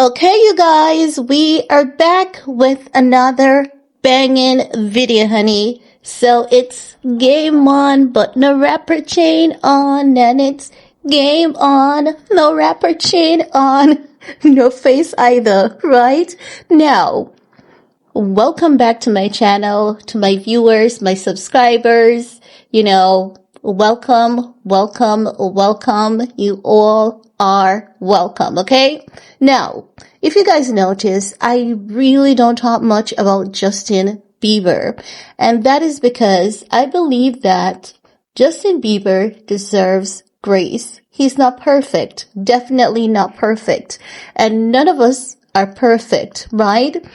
Okay, you guys, we are back with another banging video, honey. So it's game on, but no rapper chain on, and it's game on, no rapper chain on, no face either, right? Now, welcome back to my channel, to my viewers, my subscribers, welcome. You all are welcome, okay? Now, if you guys notice, I really don't talk much about Justin Bieber, and that is because I believe that Justin Bieber deserves grace. He's not perfect, definitely not perfect, and none of us are perfect, right?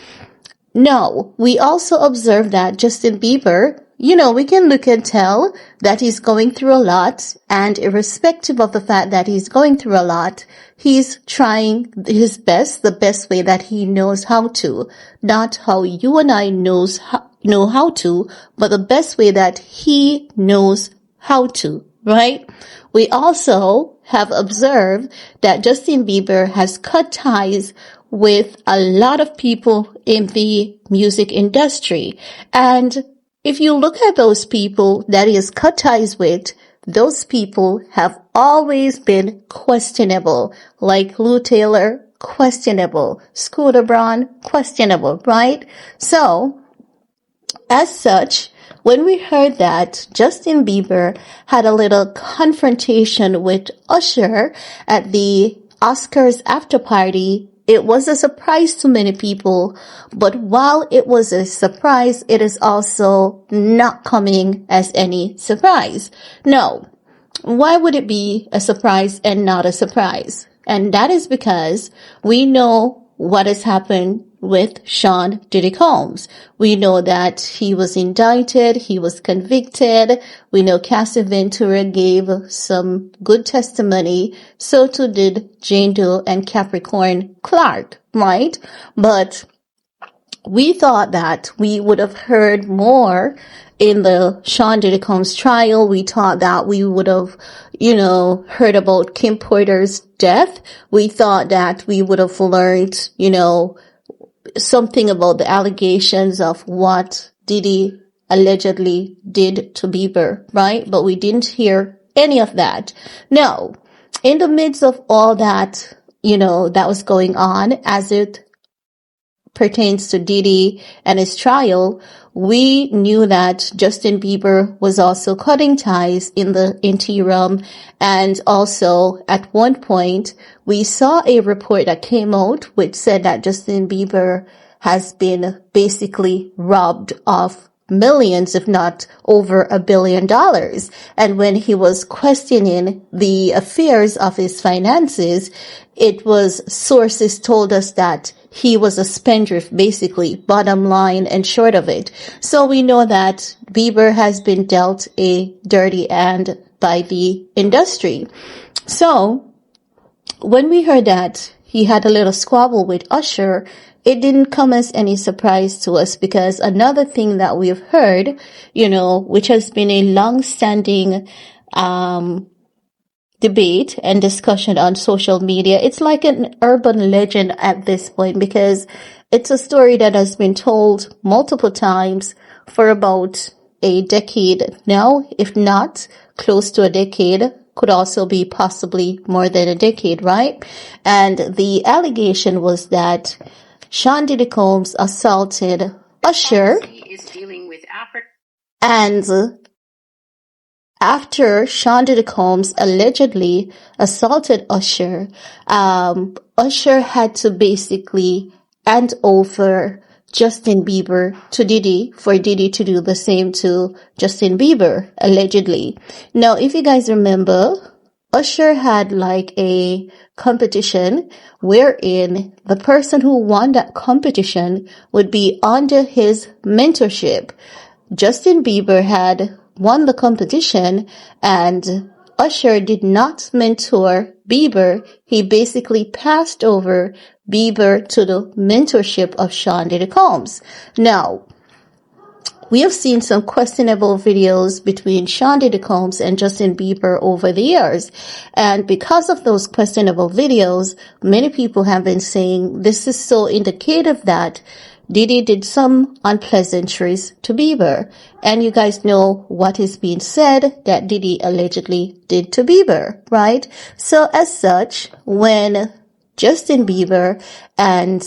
No, we also observe that Justin Bieber, we can look and tell that he's going through a lot, and irrespective of the fact that he's going through a lot, he's trying his best, the best way that he knows how to. Not how you and I know how to, but the best way that he knows how to, right? We also have observed that Justin Bieber has cut ties with a lot of people in the music industry. And if you look at those people that he has cut ties with, those people have always been questionable. Like Lou Taylor, questionable. Scooter Braun, questionable, right? So, as such, when we heard that Justin Bieber had a little confrontation with Usher at the Oscars after party, it was a surprise to many people, but while it was a surprise, it is also not coming as any surprise. No, why would it be a surprise and not a surprise? And that is because we know what has happened with Sean Diddy Combs. We know that he was indicted, he was convicted. We know Cassie Ventura gave some good testimony. So too did Jane Doe and Capricorn Clark, right? But we thought that we would have heard more in the Sean Diddy Combs trial. We thought that we would have, heard about Kim Porter's death. We thought that we would have learned, something about the allegations of what Diddy allegedly did to Bieber, right? But we didn't hear any of that. No, in the midst of all that, that was going on as it pertains to Diddy and his trial, we knew that Justin Bieber was also cutting ties in the interim. And also at one point, we saw a report that came out which said that Justin Bieber has been basically robbed of millions, if not over $1 billion. And when he was questioning the affairs of his finances, it was sources told us that he was a spendthrift, basically, bottom line and short of it. So we know that Bieber has been dealt a dirty hand by the industry. So when we heard that he had a little squabble with Usher, it didn't come as any surprise to us, because another thing that we've heard, which has been a long-standing debate and discussion on social media, it's like an urban legend at this point, because it's a story that has been told multiple times for about a decade now, if not close to a decade. Could also be possibly more than a decade, right? And the allegation was that Sean Diddy Combs assaulted Usher, and after Sean Diddy Combs allegedly assaulted Usher, Usher had to basically hand over Justin Bieber to Diddy for Diddy to do the same to Justin Bieber, allegedly. Now, if you guys remember, Usher had like a competition wherein the person who won that competition would be under his mentorship. Justin Bieber had won the competition, and Usher did not mentor Bieber. He basically passed over Bieber to the mentorship of Sean Diddy Combs. Now, we have seen some questionable videos between Sean Diddy Combs and Justin Bieber over the years. And because of those questionable videos, many people have been saying this is so indicative that Diddy did some unpleasantries to Bieber. And you guys know what is being said that Diddy allegedly did to Bieber, right? So as such, when Justin Bieber and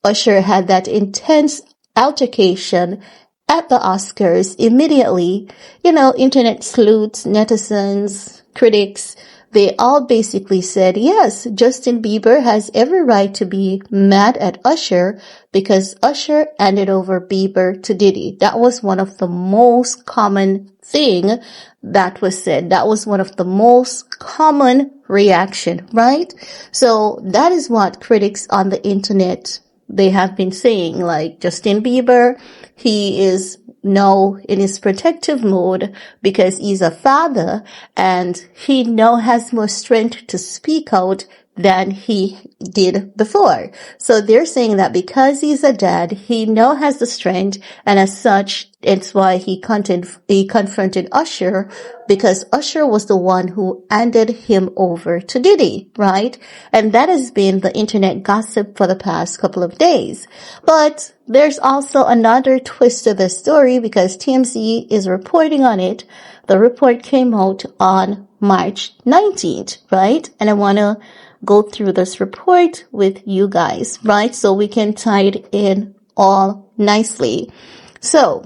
Usher had that intense altercation at the Oscars, immediately, internet sleuths, netizens, critics, they all basically said, yes, Justin Bieber has every right to be mad at Usher because Usher handed over Bieber to Diddy. That was one of the most common thing that was said. That was one of the most common reaction, right? So that is what critics on the internet, they have been saying, like Justin Bieber, he is now in his protective mode because he's a father and he now has more strength to speak out than he did before. So they're saying that because he's a dad, he now has the strength, and as such, it's why he confronted Usher, because Usher was the one who handed him over to Diddy, right? And that has been the internet gossip for the past couple of days. But there's also another twist to the story because TMZ is reporting on it. The report came out on March 19th, right? And I want to go through this report with you guys, right? So we can tie it in all nicely. So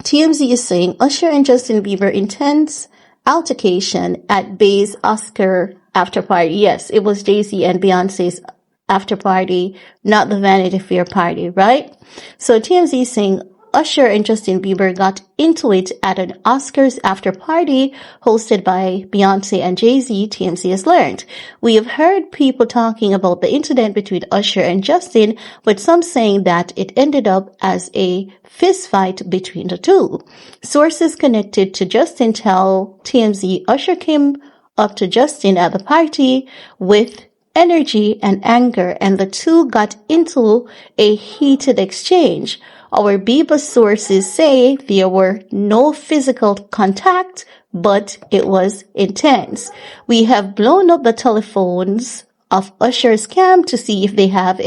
TMZ is saying Usher and Justin Bieber intense altercation at Bey's Oscar after party. Yes, it was Jay-Z and Beyonce's after party, not the Vanity Fair party, right? So TMZ is saying Usher and Justin Bieber got into it at an Oscars after party hosted by Beyoncé and Jay-Z, TMZ has learned. We have heard people talking about the incident between Usher and Justin, with some saying that it ended up as a fist fight between the two. Sources connected to Justin tell TMZ Usher came up to Justin at the party with energy and anger, and the two got into a heated exchange. Our Bieber sources say there were no physical contact, but it was intense. We have blown up the telephones of Usher's camp to see if they have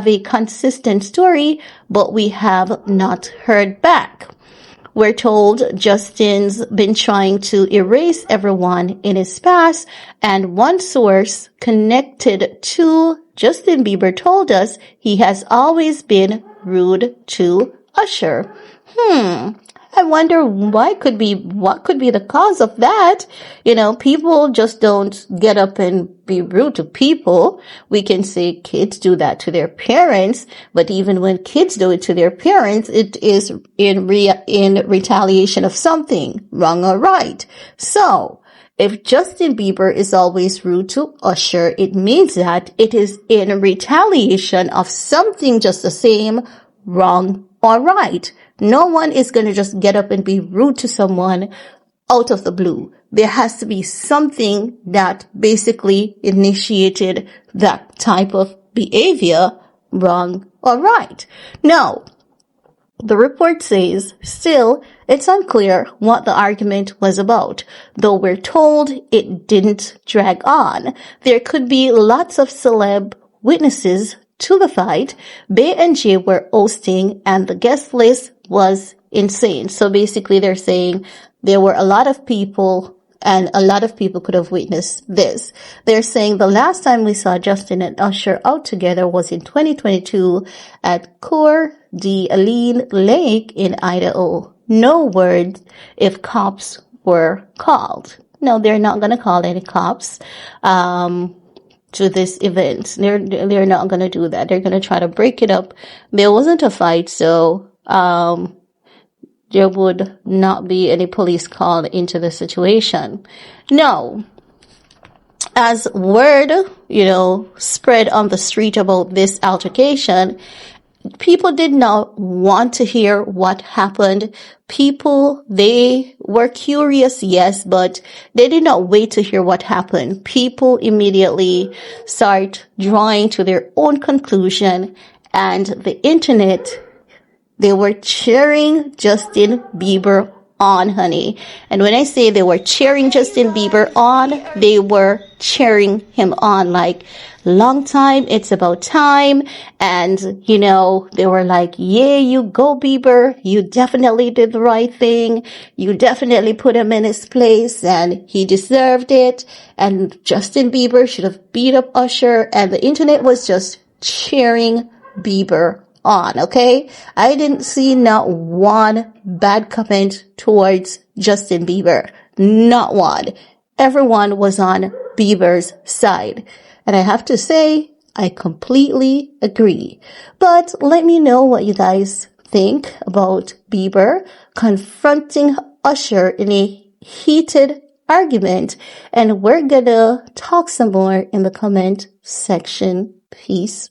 a consistent story, but we have not heard back. We're told Justin's been trying to erase everyone in his past, and one source connected to Justin Bieber told us he has always been rude to Usher. I wonder what could be the cause of that. People just don't get up and be rude to people. We can say kids do that to their parents, but even when kids do it to their parents, it is in retaliation of something, wrong or right. So, if Justin Bieber is always rude to Usher, it means that it is in retaliation of something just the same, wrong or right. No one is going to just get up and be rude to someone out of the blue. There has to be something that basically initiated that type of behavior, wrong or right. Now, the report says, still, it's unclear what the argument was about, though we're told it didn't drag on. There could be lots of celeb witnesses to the fight. Bey and Jay were hosting, and the guest list was insane. So basically they're saying there were a lot of people, and a lot of people could have witnessed this. They're saying the last time we saw Justin and Usher out together was in 2022 at Coeur d'Alene Lake in Idaho. No word if cops were called. No, they're not going to call any cops to this event. They're not going to do that. They're going to try to break it up. There wasn't a fight, so there would not be any police called into the situation. No. As word, spread on the street about this altercation, people did not want to hear what happened. People, they were curious, yes, but they did not wait to hear what happened. People immediately start drawing to their own conclusion, and the internet They were cheering Justin Bieber on, honey. And when I say they were cheering Justin Bieber on, they were cheering him on like, long time, it's about time. And, you know, they were like, yeah, you go, Bieber. You definitely did the right thing. You definitely put him in his place and he deserved it. And Justin Bieber should have beat up Usher, and the internet was just cheering Bieber on, okay? I didn't see not one bad comment towards Justin Bieber. Not one. Everyone was on Bieber's side. And I have to say, I completely agree. But let me know what you guys think about Bieber confronting Usher in a heated argument. And we're gonna talk some more in the comment section. Peace.